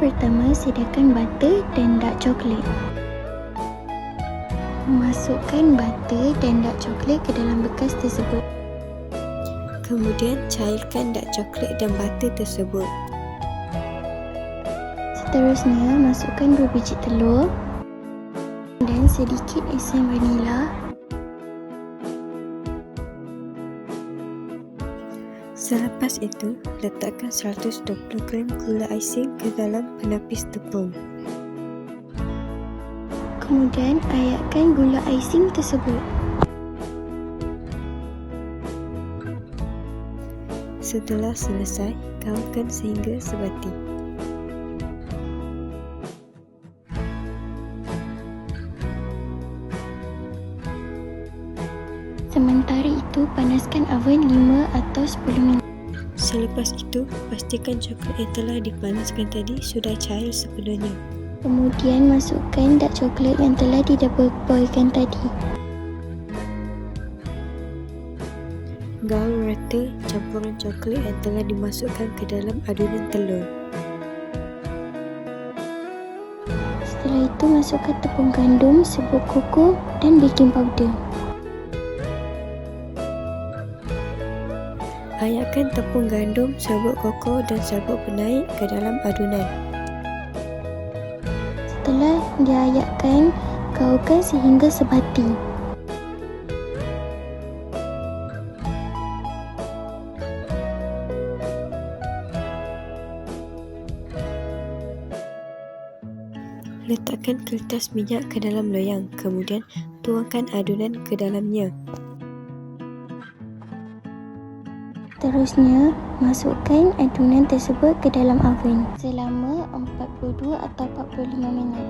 pertama, sediakan butter dan dark coklat. Masukkan butter dan dark coklat ke dalam bekas tersebut. Kemudian cairkan dark coklat dan butter tersebut. Seterusnya, masukkan 2 biji telur dan sedikit esen vanila. Selepas itu, letakkan 120 gram gula icing ke dalam penapis tepung. Kemudian, ayatkan gula icing tersebut. Setelah selesai, gaulkan sehingga sebati. Sementara itu, panaskan oven 5 atau 10 minit. Selepas itu, pastikan coklat yang telah dipanaskan tadi sudah cair sepenuhnya. Kemudian, masukkan dark coklat yang telah didebus-boilkan tadi. Gaul rata campuran coklat yang telah dimasukkan ke dalam adunan telur. Setelah itu, masukkan tepung gandum, serbuk koko dan baking powder. Ayatkan tepung gandum, serbuk koko dan serbuk penaik ke dalam adunan. Setelah diayatkan, gaulkan sehingga sebati. Letakkan kertas minyak ke dalam loyang, kemudian tuangkan adunan ke dalamnya. Seterusnya, masukkan adunan tersebut ke dalam oven selama 42 atau 45 minit.